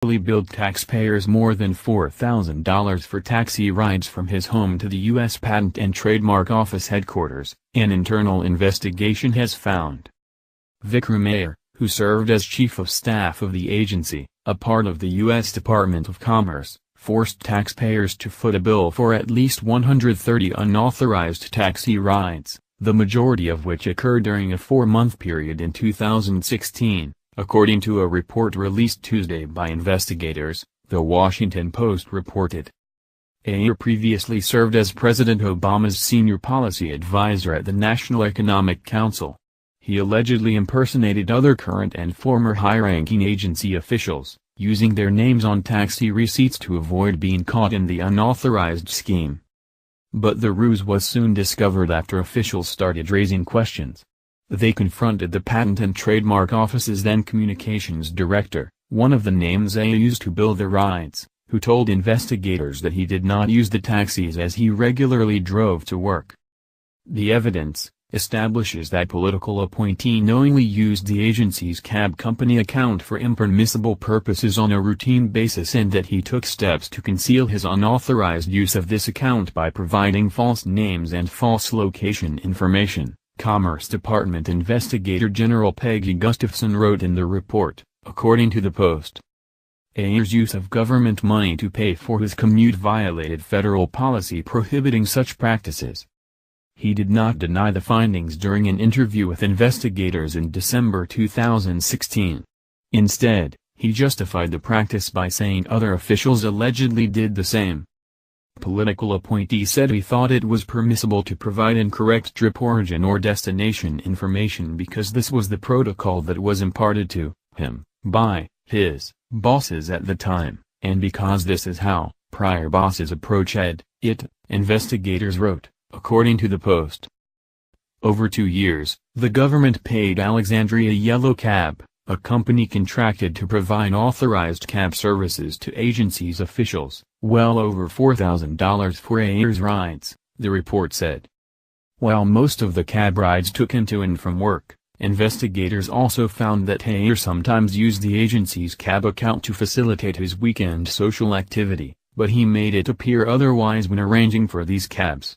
billed taxpayers more than $4,000 for taxi rides from his home to the U.S. Patent and Trademark Office headquarters, an internal investigation has found. Vikram Iyer, who served as chief of staff of the agency, a part of the U.S. Department of Commerce, forced taxpayers to foot a bill for at least 130 unauthorized taxi rides, the majority of which occurred during a 4-month period in 2016, according to a report released Tuesday by investigators, The Washington Post reported. Iyer previously served as President Obama's senior policy advisor at the National Economic Council. He allegedly impersonated other current and former high-ranking agency officials, using their names on taxi receipts to avoid being caught in the unauthorized scheme. But the ruse was soon discovered after officials started raising questions. They confronted the Patent and Trademark Office's then communications director, one of the names Iyer used to bill the rides, who told investigators that he did not use the taxis as he regularly drove to work. The evidence establishes that political appointee knowingly used the agency's cab company account for impermissible purposes on a routine basis and that he took steps to conceal his unauthorized use of this account by providing false names and false location information, Commerce Department Investigator General Peggy Gustafson wrote in the report, according to the Post. Iyer's use of government money to pay for his commute violated federal policy prohibiting such practices. He did not deny the findings during an interview with investigators in December 2016. Instead, he justified the practice by saying other officials allegedly did the same. Political appointee said he thought it was permissible to provide incorrect trip origin or destination information because this was the protocol that was imparted to him by his bosses at the time, and because this is how prior bosses approach it, investigators wrote, according to the Post. Over 2 years, the government paid Alexandria Yellow Cab, a company contracted to provide authorized cab services to agency's officials, well over $4,000 for Iyer's rides, the report said. While most of the cab rides took him to and from work, investigators also found that Iyer sometimes used the agency's cab account to facilitate his weekend social activity, but he made it appear otherwise when arranging for these cabs.